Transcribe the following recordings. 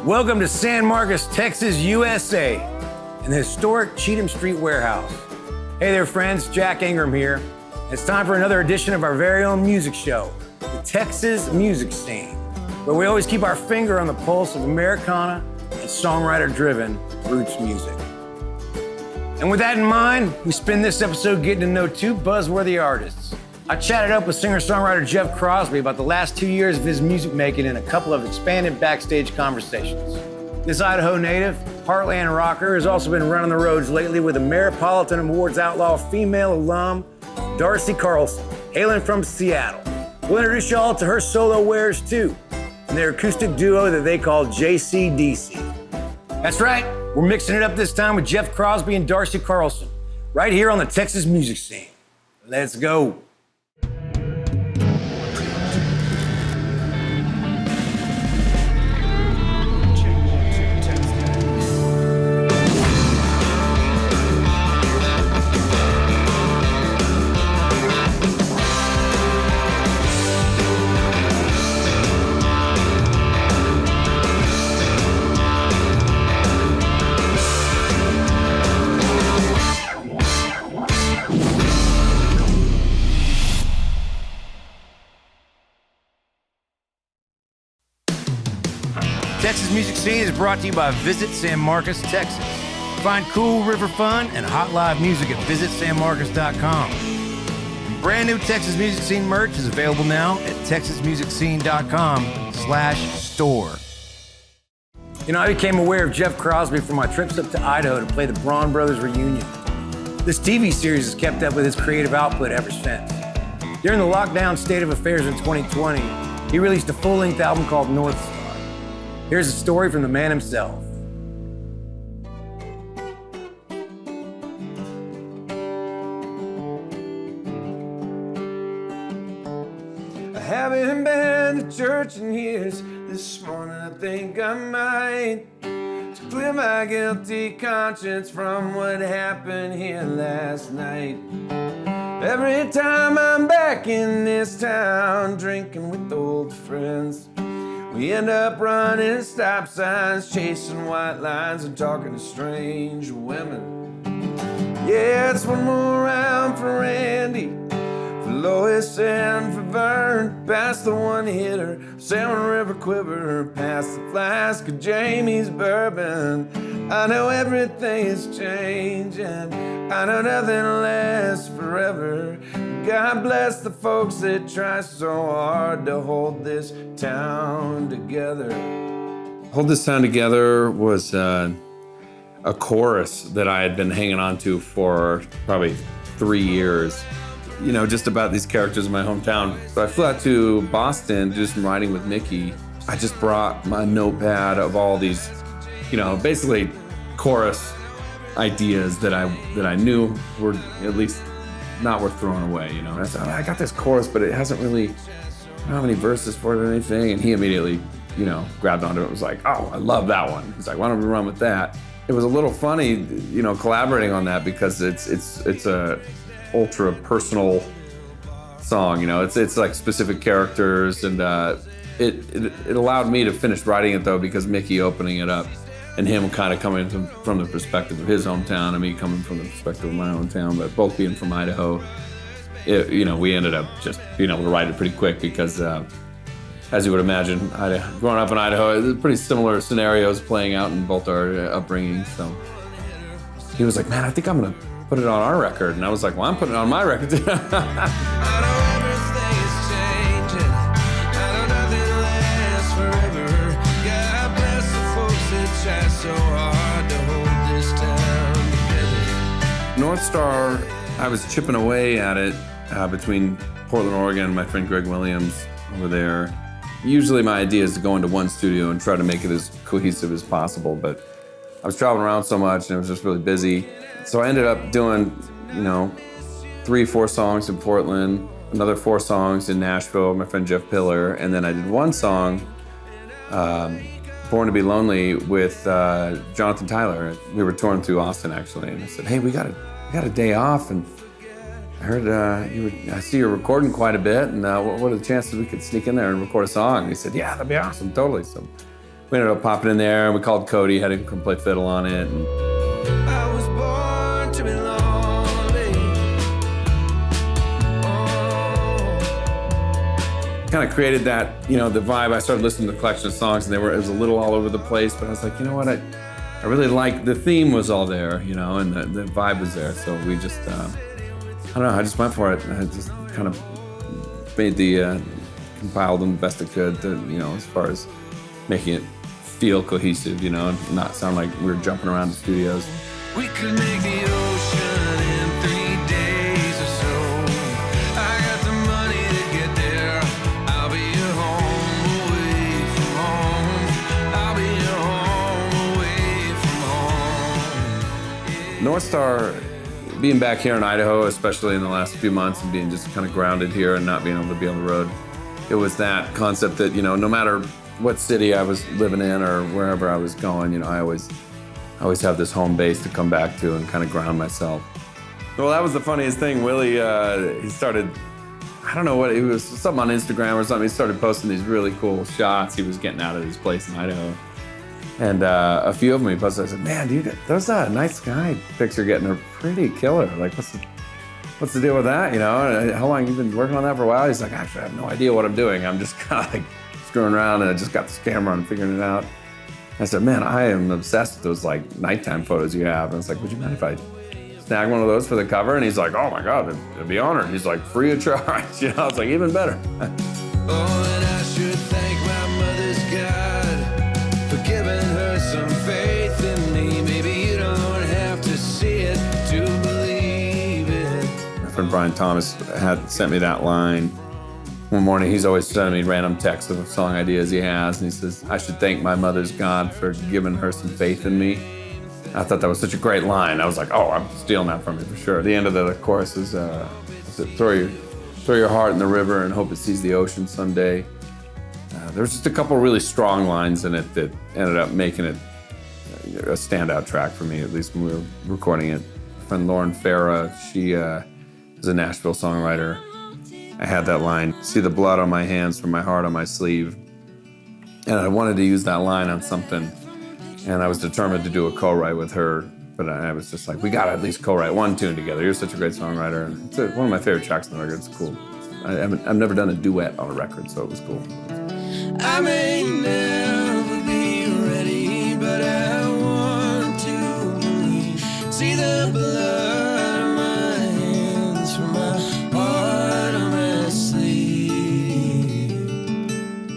Welcome to San Marcos, Texas, USA, in the historic Cheatham Street warehouse. Hey there, friends, Jack Ingram here. It's time for another edition of our very own music show, the Texas Music Scene, where we always keep our finger on the pulse of Americana and songwriter-driven roots music. And with that in mind, we spend this episode getting to know two buzzworthy artists. I chatted up with singer-songwriter Jeff Crosby about the last 2 years of his music making in a couple of expanded backstage conversations. This Idaho native, heartland rocker, has also been running the roads lately with Ameripolitan Awards Outlaw female alum, Darcy CARLSON, hailing from Seattle. We'll introduce y'all to her solo wares too, and their acoustic duo that they call JCDC. That's right, we're mixing it up this time with Jeff Crosby and Darcy CARLSON, right here on the Texas Music Scene. Let's go. Texas Music Scene is brought to you by Visit San Marcos, Texas. Find cool river fun and hot live music at visitsanmarcos.com. And brand new Texas Music Scene merch is available now at texasmusicscene.com/store. You know, I became aware of Jeff Crosby from my trips up to Idaho to play the Braun Brothers reunion. This TV series has kept up with his creative output ever since. During the lockdown state of affairs in 2020, he released a full-length album called Northstar. Here's a story from the man himself. I haven't been to church in years. This morning I think I might, to clear my guilty conscience from what happened here last night. Every time I'm back in this town, drinking with old friends, we end up running stop signs, chasing white lines, and talking to strange women. Yeah, it's one more round for Randy, for Lois and for Vern, past the one-hitter, Salmon River Quiver, past the flask of Jamie's bourbon. I know everything is changing, I know nothing lasts forever. God bless the folks that try so hard to hold this town together. Hold This Town Together was a chorus that I had been hanging on to for probably 3 years. You know, just about these characters in my hometown. So I flew out to Boston to do some writing with Mickey. I just brought my notepad of all these, you know, basically chorus ideas that I knew were at least not worth throwing away, you know. And I said, I got this chorus, but it hasn't really, I don't have any verses for it or anything. And he immediately, you know, grabbed onto it and was like, oh, I love that one. He's like, why don't we run with that? It was a little funny, you know, collaborating on that because it's a ultra personal song, you know. It's like specific characters, and it allowed me to finish writing it though, because Mickey opening it up and him kind of coming from the perspective of his hometown and me coming from the perspective of my hometown, but both being from Idaho, you know, we ended up just being able to write it pretty quick because, as you would imagine, growing up in Idaho, there's pretty similar scenarios playing out in both our upbringing. So he was like, man, I think I'm gonna put it on our record. And I was like, well, I'm putting it on my record too. So hard to hold this town together. Northstar, I was chipping away at it between Portland, Oregon, and my friend Greg Williams over there. Usually my idea is to go into one studio and try to make it as cohesive as possible, but I was traveling around so much and it was just really busy. So I ended up doing, you know, 3-4 songs in Portland, another 4 songs in Nashville with my friend Jeff Pillar, and then I did one song, Born to Be Lonely, with Jonathan Tyler. We were touring through Austin actually, and I said, hey, we got a day off, and I heard I see you're recording quite a bit, and what are the chances we could sneak in there and record a song? And he said, yeah, that'd be awesome, totally. So we ended up popping in there, and we called Cody, had him come play fiddle on it. And I was born to be lonely. kind of created that, you know, the vibe. I started listening to the collection of songs, and it was a little all over the place, but I was like, you know what, I really like, the theme was all there, you know, and the vibe was there. So we just, I don't know, I just went for it. I just kind of made compiled them the best I could, you know, as far as making it feel cohesive, you know, and not sound like we were jumping around the studios. We could make the ocean in 3 days or so. I got the money to get there. I'll be your home away from home. I'll be your home away from home. Northstar, being back here in Idaho, especially in the last few months, and being just kind of grounded here and not being able to be on the road, it was that concept that, you know, no matter what city I was living in or wherever I was going, you know, I always have this home base to come back to and kind of ground myself. Well, that was the funniest thing. Willie, he started, I don't know what, it was something on Instagram or something. He started posting these really cool shots he was getting out of his place in Idaho. And a few of them he posted. I said, man, dude, those night sky pics you're getting are pretty killer. Like, what's the deal with that, you know? How long have you been working on that for a while? He's like, actually, I have no idea what I'm doing. I'm just kind of like screwing around, and I just got this camera and figuring it out. I said, man, I am obsessed with those like nighttime photos you have. And I was like, would you mind if I snag one of those for the cover? And he's like, oh my God, I'd be honored. He's like, free of charge. You know, it's like, even better. Oh, and I should thank my mother's God for giving her some faith in me. Maybe you don't have to see it to believe it. My friend Brian Thomas had sent me that line. One morning, he's always sending me random texts of song ideas he has, and he says, I should thank my mother's God for giving her some faith in me. I thought that was such a great line. I was like, oh, I'm stealing that from you for sure. The end of the chorus is, throw your heart in the river and hope it sees the ocean someday. There was just a couple really strong lines in it that ended up making it a standout track for me, at least when we were recording it. My friend Lauren Farah, she is a Nashville songwriter. I had that line, see the blood on my hands from my heart on my sleeve. And I wanted to use that line on something. And I was determined to do a co-write with her, but I was just like, we gotta at least co-write one tune together. You're such a great songwriter. And it's one of my favorite tracks on the record. It's cool. I've never done a duet on a record, so it was cool. I may never be ready, but I want to believe. See the blood on my hands from my heart on my sleeve.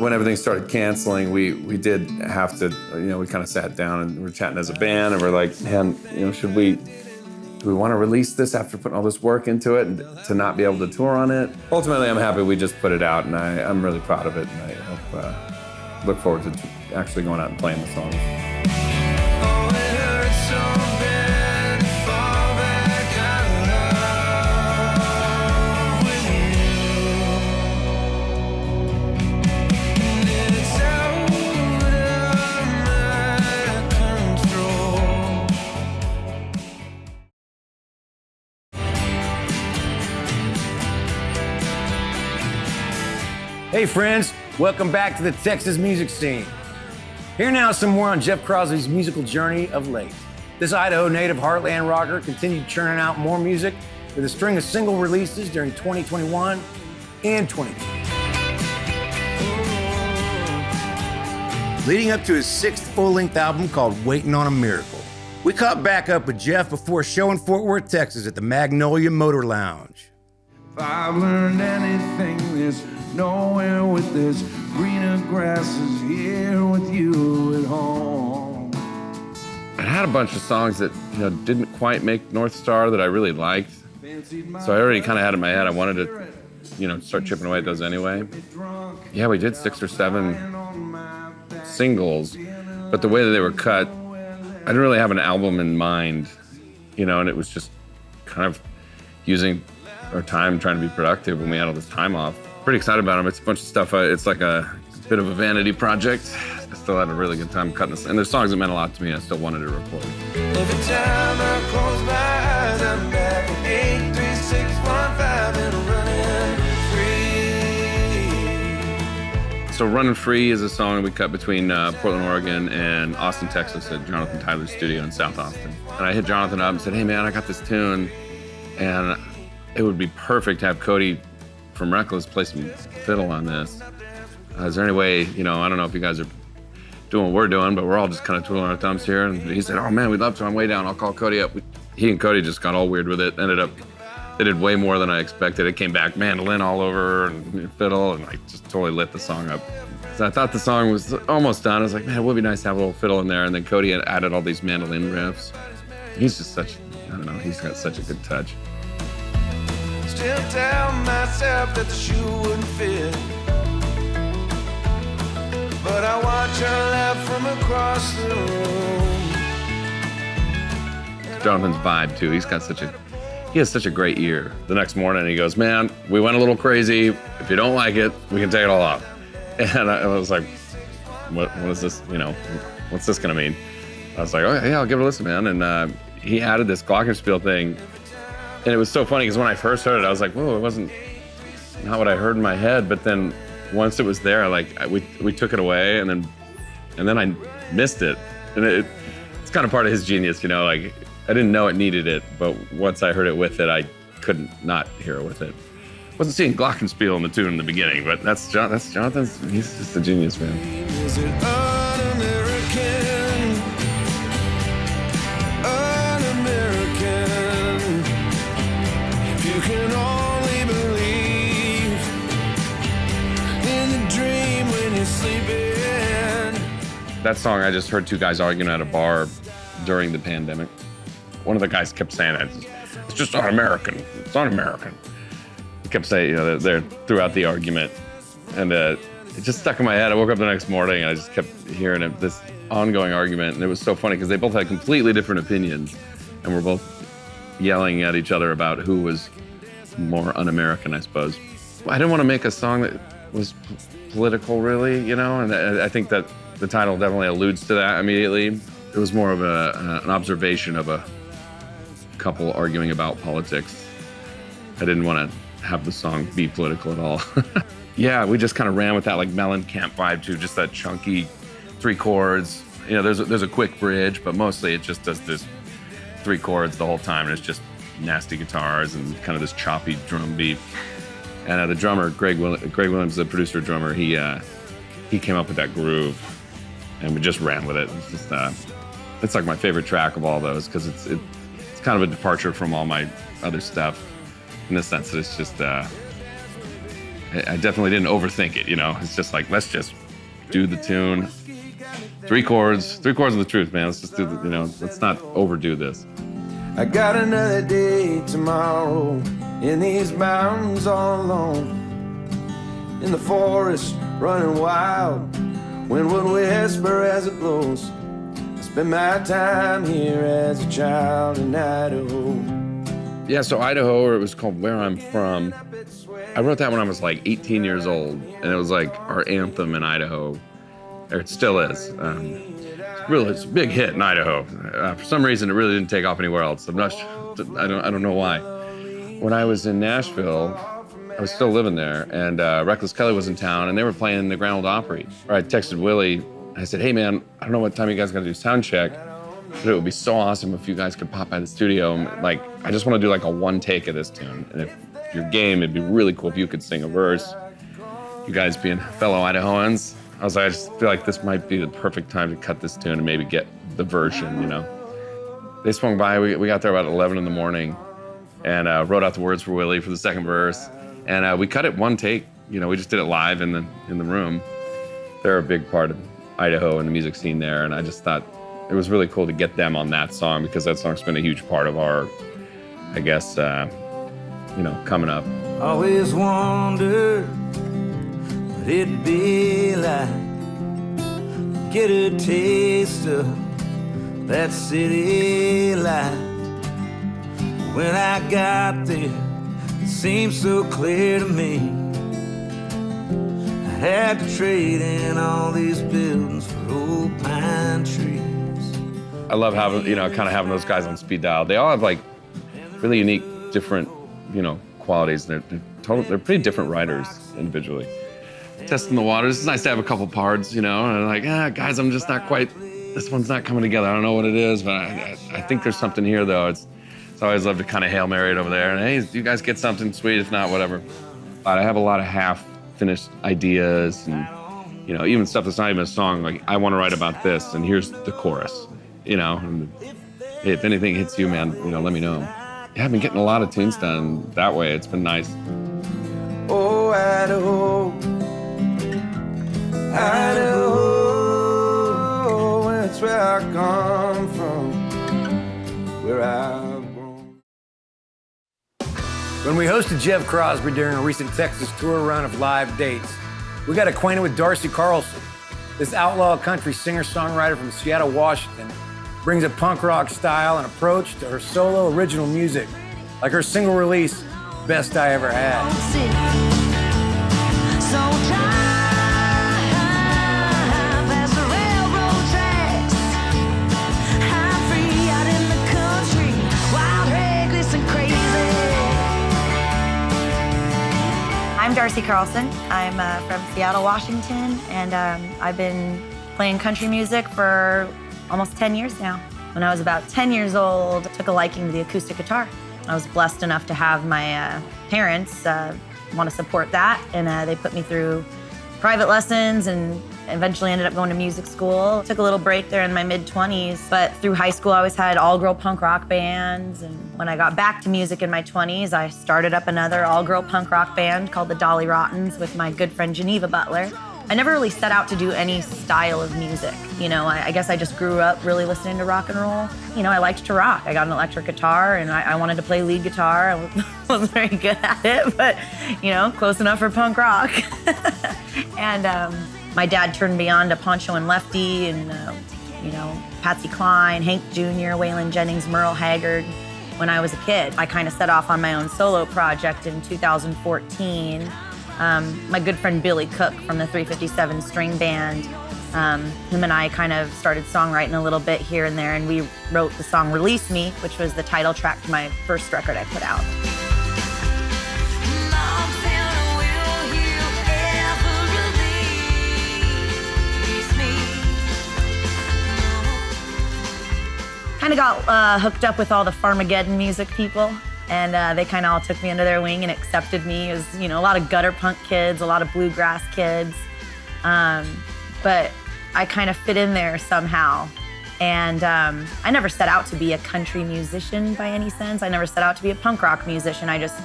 When everything started canceling, we did have to, you know, we kind of sat down and we're chatting as a band, and we're like, man, you know, do we want to release this after putting all this work into it and to not be able to tour on it? Ultimately, I'm happy we just put it out, and I'm really proud of it, and I hope, look forward to actually going out and playing the songs. Oh, it hurts so bad to fall back out of love with you. And it's out of my control. Hey friends, welcome back to the Texas music scene. Here now some more on Jeff Crosby's musical journey of late. This Idaho native heartland rocker continued churning out more music with a string of single releases during 2021 and 2022. Leading up to his 6th full-length album called Waitin on a Miracle. We caught back up with Jeff before a show in Fort Worth, Texas at the Magnolia Motor Lounge. If I've learned anything, there's nowhere with this greener grasses here with you at home. I had a bunch of songs that, you know, didn't quite make Northstar that I really liked. So I already kind of had in my head, I wanted to, you know, start chipping away at those anyway. Yeah, we did 6 or 7 singles, but the way that they were cut, I didn't really have an album in mind, you know, and it was just kind of using our time trying to be productive when we had all this time off. Pretty excited about them. It's a bunch of stuff. It's like a bit of a vanity project. I still had a really good time cutting this. And there's songs that meant a lot to me, and I still wanted to record. Every time I close my eyes, I'm back at 83615 and running free. So Running Free is a song that we cut between Portland, Oregon and Austin, Texas at Jonathan Tyler's studio in South Austin. And I hit Jonathan up and said, hey man, I got this tune and it would be perfect to have Cody from Reckless play some fiddle on this. Is there any way, I don't know if you guys are doing what we're doing, but we're all just kind of twiddling our thumbs here. And he said, oh man, we'd love to, I'm way down, I'll call Cody up. He and Cody just got all weird with it, they did way more than I expected. It came back mandolin all over and fiddle, and I just totally lit the song up. So I thought the song was almost done. I was like, man, it would be nice to have a little fiddle in there. And then Cody had added all these mandolin riffs. He's just he's got such a good touch. Still tell myself that the shoe wouldn't fit, but I watch her laugh from across the room. Jonathan's vibe too. He has such a great ear. The next morning he goes, man, we went a little crazy. If you don't like it, we can take it all off. And I was like, what is this, what's this gonna mean? I was like, oh yeah, I'll give it a listen, man. And he added this glockenspiel thing. And it was so funny because when I first heard it, I was like, whoa, it wasn't not what I heard in my head. But then once it was there, we took it away and then I missed it. And it's kind of part of his genius, I didn't know it needed it, but once I heard it with it, I couldn't not hear it with it. Wasn't seeing glockenspiel in the tune in the beginning, but that's Jonathan's, he's just a genius, man. Is it un-American? Un-American. You can only believe in the dream when you're sleeping. That song, I just heard two guys arguing at a bar during the pandemic. One of the guys kept saying that, it's just un-American, it's un-American. He kept saying, there throughout the argument. And it just stuck in my head. I woke up the next morning and I just kept hearing this ongoing argument. And it was so funny because they both had completely different opinions and were both yelling at each other about who was more un-American, I suppose. I didn't want to make a song that was political, really, and I think that the title definitely alludes to that immediately. It was more of an observation of a couple arguing about politics. I didn't want to have the song be political at all. Yeah, we just kind of ran with that Mellencamp vibe too, just that chunky 3 chords. There's a quick bridge, but mostly it just does this 3 chords the whole time, and it's just nasty guitars and kind of this choppy drum beat. And the drummer, Greg Williams, the producer drummer, he came up with that groove, and we just ran with it. It's just it's my favorite track of all those because it's kind of a departure from all my other stuff in the sense that it's just, I definitely didn't overthink it, It's just let's just do the tune. 3 chords of the truth, man. Let's just do let's not overdo this. I got another day tomorrow in these mountains all alone, in the forest running wild, wind would whisper as it blows. Spent my time here as a child in Idaho. Yeah, so Idaho, or it was called Where I'm From. I wrote that when I was 18 years old, and it was our anthem in Idaho. Or it still is. It's a big hit in Idaho. For some reason, it really didn't take off anywhere else. I don't know why. When I was in Nashville, I was still living there, and Reckless Kelly was in town, and they were playing the Grand Ole Opry. I texted Willie. I said, hey man, I don't know what time you guys gotta do sound check, but it would be so awesome if you guys could pop by the studio. And I just wanna do a 1 take of this tune. And if you're game, it'd be really cool if you could sing a verse. You guys being fellow Idahoans, I just feel like this might be the perfect time to cut this tune and maybe get the version, They swung by, we got there about 11 in the morning and wrote out the words for Willie for the second verse. And we cut it 1 take, we just did it live in the room. They're a big part of Idaho and the music scene there, and I just thought it was really cool to get them on that song because that song's been a huge part of our, I guess, coming up. Always wondered what it'd be like, get a taste of that city life. When I got there, it seemed so clear to me. Had to trade in all these buildings for old pine trees. I love having, having those guys on speed dial. They all have really unique, different, qualities. They're pretty different writers individually. testing the waters. It's nice to have a couple parts, and I'm like, guys, I'm just not quite, this one's not coming together. I don't know what it is, but I think there's something here, though. It's I always love to kind of Hail Mary it over there. And hey, you guys get something sweet, if not, whatever. But I have a lot of half-finished ideas and, even stuff that's not even a song. Like, I want to write about this, and here's the chorus, And hey, if anything hits you, man, let me know. Yeah, I've been getting a lot of tunes done that way. It's been nice. Oh, Idaho, Idaho, that's where I come from, where I've grown. When we hosted Jeff Crosby during a recent Texas tour run of live dates, we got acquainted with Darcy CARLSON. This outlaw country singer-songwriter from Seattle, Washington, brings a punk rock style and approach to her solo original music, like her single release, Best I Ever Had. I'm Darcy CARLSON. I'm from Seattle, Washington, and I've been playing country music for almost 10 years now. When I was about 10 years old, I took a liking to the acoustic guitar. I was blessed enough to have my parents want to support that, and they put me through private lessons and eventually ended up going to music school. Took a little break there in my mid-20s, but through high school I always had all-girl punk rock bands, and when I got back to music in my 20s, I started up another all-girl punk rock band called the Dolly Rottens with my good friend Geneva Butler. I never really set out to do any style of music. I guess I just grew up really listening to rock and roll. I liked to rock. I got an electric guitar and I wanted to play lead guitar. I wasn't very good at it, but, close enough for punk rock. And my dad turned me on to Poncho and Lefty and, Patsy Cline, Hank Jr., Waylon Jennings, Merle Haggard when I was a kid. I kind of set off on my own solo project in 2014. My good friend Billy Cook from the 357 String Band, him and I kind of started songwriting a little bit here and there, and we wrote the song Release Me, which was the title track to my first record I put out. Kind of got hooked up with all the Farmageddon music people. And they kind of all took me under their wing and accepted me. It was, a lot of gutter punk kids, a lot of bluegrass kids. But I kind of fit in there somehow. And I never set out to be a country musician by any sense. I never set out to be a punk rock musician. I just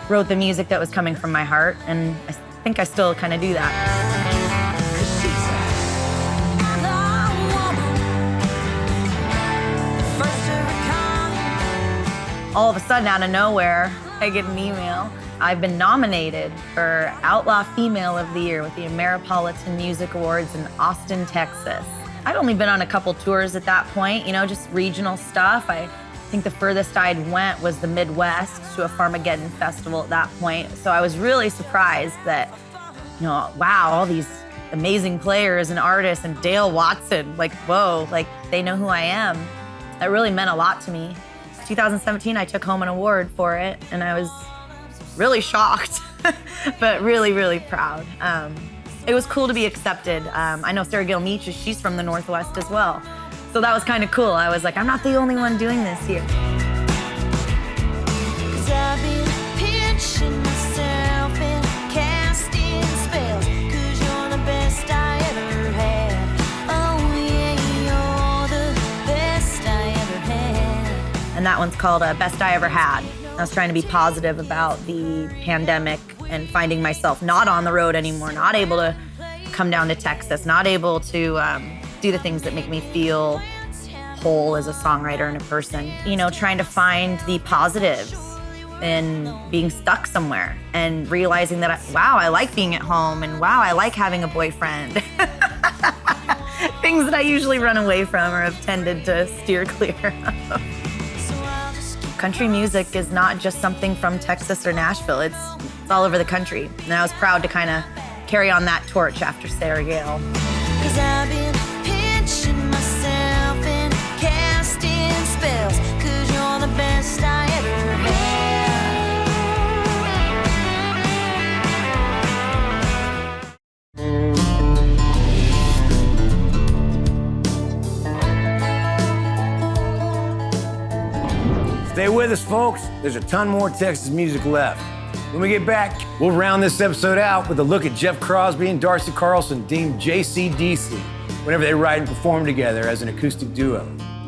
wrote the music that was coming from my heart. And I think I still kind of do that. All of a sudden, out of nowhere, I get an email. I've been nominated for Outlaw Female of the Year with the Ameripolitan Music Awards in Austin, Texas. I'd only been on a couple tours at that point, just regional stuff. I think the furthest I'd went was the Midwest to a Farmageddon festival at that point. So I was really surprised that, wow, all these amazing players and artists and Dale Watson, whoa, they know who I am. That really meant a lot to me. 2017, I took home an award for it, and I was really shocked, but really, really proud. It was cool to be accepted. I know Sarah Gil Meach, she's from the Northwest as well. So that was kind of cool. I was like, I'm not the only one doing this here. 'Cause I've been pinching myself and casting spells, 'cause you're the best I ever had. Oh yeah, you're the best I ever had. And that one's called Best I Ever Had. I was trying to be positive about the pandemic and finding myself not on the road anymore, not able to come down to Texas, not able to do the things that make me feel whole as a songwriter and a person. Trying to find the positives in being stuck somewhere and realizing that, wow, I like being at home, and wow, I like having a boyfriend. Things that I usually run away from or have tended to steer clear of. Country music is not just something from Texas or Nashville. It's all over the country. And I was proud to kind of carry on that torch after Sarah Gale. Stay with us, folks. There's a ton more Texas music left. When we get back, we'll round this episode out with a look at Jeff Crosby and Darcy Carlson, deemed JCDC, whenever they write and perform together as an acoustic duo.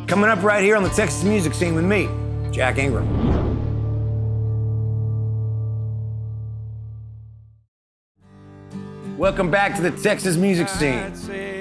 Coming up right here on the Texas Music Scene with me, Jack Ingram. Welcome back to the Texas Music Scene.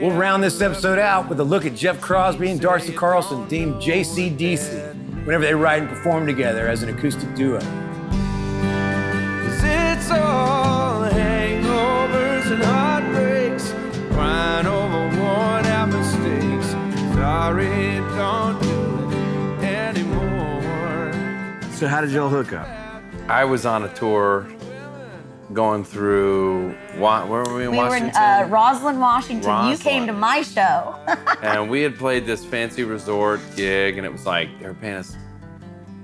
We'll round this episode out with a look at Jeff Crosby and Darcy Carlson, deemed JCDC, whenever they write and perform together as an acoustic duo. 'Cause it's all hangovers and heartbreaks, crying over worn out mistakes. Sorry, don't do it anymore. So how did y'all hook up? I was on a tour going through, where were we in Washington? We were in Roslyn, Washington. You Roslyn. came to my show. And we had played this fancy resort gig, and it was like they were paying us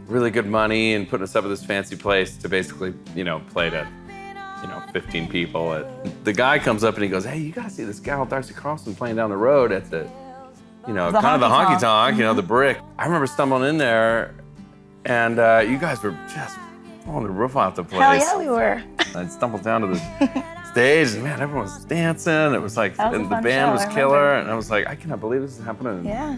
really good money and putting us up at this fancy place to basically, play to, 15 people. The guy comes up and he goes, "Hey, you gotta see this gal, Darcy Carlson, playing down the road at the, kind of the honky tonk, the brick." I remember stumbling in there, and you guys were just blowing the roof off the place. Hell yeah, we were. I stumbled down to the stage, and man, everyone was dancing. It was like, That was a and the fun band show, was I killer, remember. and I was like, I cannot believe this is happening. Yeah.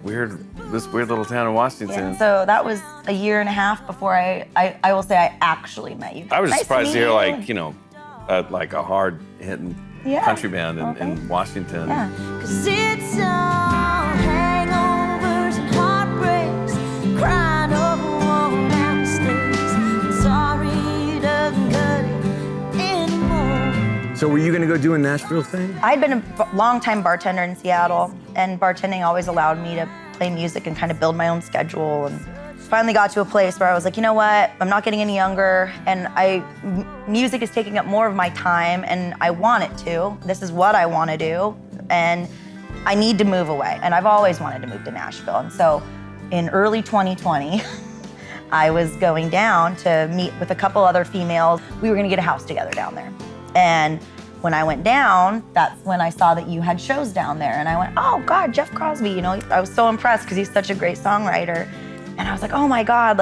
This weird little town in Washington. Yeah, so that was a year and a half before I will say I actually met you. I was Nice surprised to hear meet you. like a hard hitting Yeah. country band in Washington. Yeah. 'Cause it's all hangovers and heartbreaks, crying over worn out mistakes. Sorry doesn't cut it anymore. So were you gonna go do a Nashville thing? I'd been a long-time bartender in Seattle, and bartending always allowed me to play music and kind of build my own schedule. And finally got to a place where I was like, you know what? I'm not getting any younger, and music is taking up more of my time, and I want it to. This is what I want to do, and I need to move away. And I've always wanted to move to Nashville. And so in early 2020, I was going down to meet with a couple other females. We were gonna get a house together down there. And when I went down, that's when I saw that you had shows down there. And I went, oh God, Jeff Crosby, I was so impressed because he's such a great songwriter. And I was like, oh my God,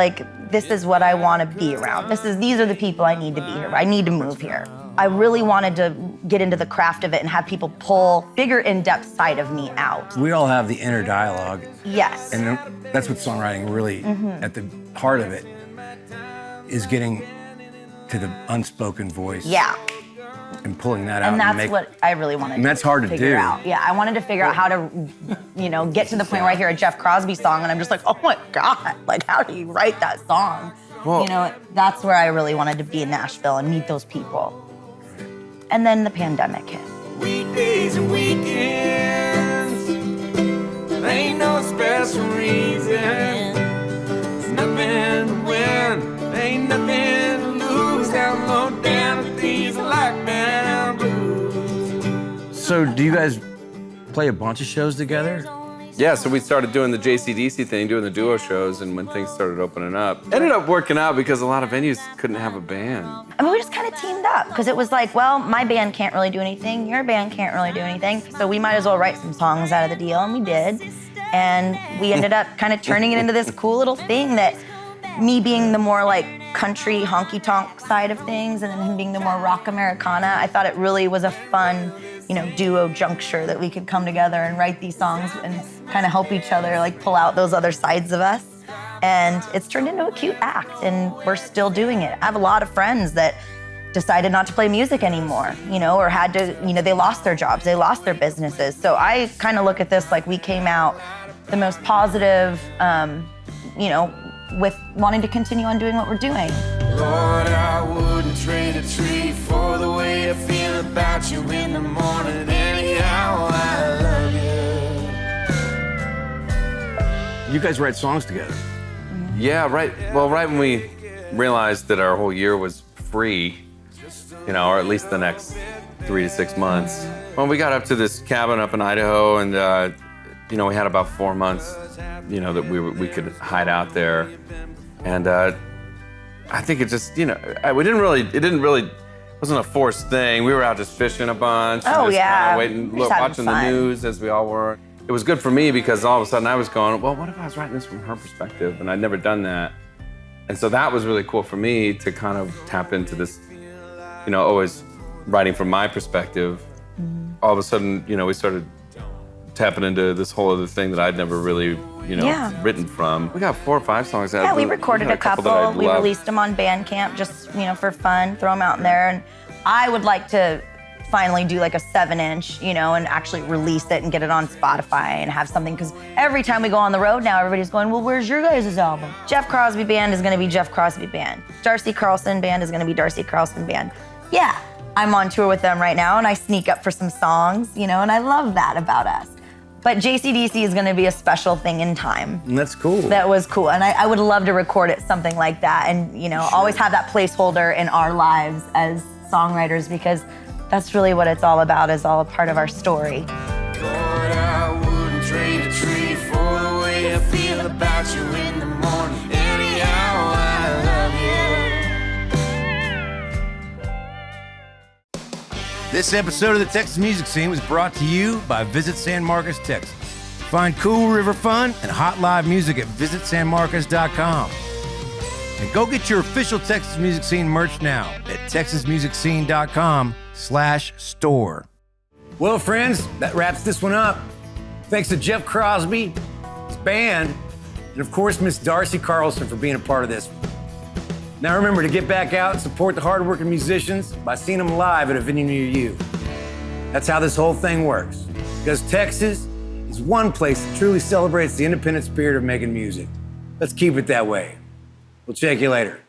this is what I want to be around. These are the people I need to be here. I need to move here. I really wanted to get into the craft of it and have people pull bigger in-depth side of me out. We all have the inner dialogue, Yes. and that's what songwriting really, at the heart of it, is getting to the unspoken voice. Yeah. And pulling that out. And that's what I really wanted And that's hard to figure do. out. Yeah, I wanted to figure out how to, get to the point where I hear a Jeff Crosby song and I'm just like, oh my God, how do you write that song? Well- That's where I really wanted to be in Nashville and meet those people. And then the pandemic hit. Weekdays and weekends, ain't no special reason. There's nothing to win, ain't nothing to lose. Down low down with these lockdown blues. So do you guys play a bunch of shows together? Yeah, so we started doing the JCDC thing, doing the duo shows, and when things started opening up, ended up working out because a lot of venues couldn't have a band. I mean, we just kind of teamed up because it was like, well, my band can't really do anything, your band can't really do anything, so we might as well write some songs out of the deal, and we did. And we ended up kind of turning it into this cool little thing that me being the more country honky-tonk side of things and then him being the more rock Americana, I thought it really was a fun, duo juncture that we could come together and write these songs and kind of help each other pull out those other sides of us. And it's turned into a cute act, and we're still doing it. I have a lot of friends that decided not to play music anymore, or had to, they lost their jobs, they lost their businesses. So I kind of look at this like we came out the most positive, with wanting to continue on doing what we're doing. Lord, I wouldn't trade a tree for the way I feel about you in the morning. Anyhow, I love you. You guys write songs together. Yeah, right. Well, right when we realized that our whole year was free, or at least the next 3 to 6 months. Well, we got up to this cabin up in Idaho, and we had about 4 months, that we could hide out there, and I think it just, it wasn't a forced thing. We were out just fishing a bunch, and Oh, just yeah. kind of waiting, Just having watching the fun. news as we all were. it was good for me because all of a sudden I was going, well, what if I was writing this from her perspective? And I'd never done that. And so that was really cool for me to kind of tap into this, you know, always writing from my perspective. All of a sudden, you know, we started tapping into this whole other thing that I'd never really, you know, written from. We got 4 or 5 songs out. Yeah, we recorded a couple. We released them on Bandcamp just, you know, for fun, throw them out in there. And I would like to finally do like a 7-inch, you know, and actually release it and get it on Spotify and have something, because every time we go on the road now, everybody's going, well, where's your guys' album? Jeff Crosby Band is gonna be Jeff Crosby Band. Darcy Carlson Band is gonna be Darcy Carlson Band. Yeah, I'm on tour with them right now and I sneak up for some songs, you know, and I love that about us. But JCDC is gonna be a special thing in time. And that's cool. That was cool, and I would love to record it, something like that, and, you know, always have that placeholder in our lives as songwriters, because that's really what it's all about, is all a part of our story. Lord, I wouldn't trade a tree for the way I feel about you in the morning. Anyhow, I love you. This episode of the Texas Music Scene was brought to you by Visit San Marcos, Texas. Find cool river fun and hot live music at visitsanmarcos.com. And go get your official Texas Music Scene merch now at texasmusicscene.com/store. Well, friends, that wraps this one up. Thanks to Jeff Crosby, his band, and of course, Miss Darcy Carlson for being a part of this. Now remember to get back out and support the hardworking musicians by seeing them live at a venue near you. That's how this whole thing works. Because Texas is one place that truly celebrates the independent spirit of making music. Let's keep it that way. We'll check you later.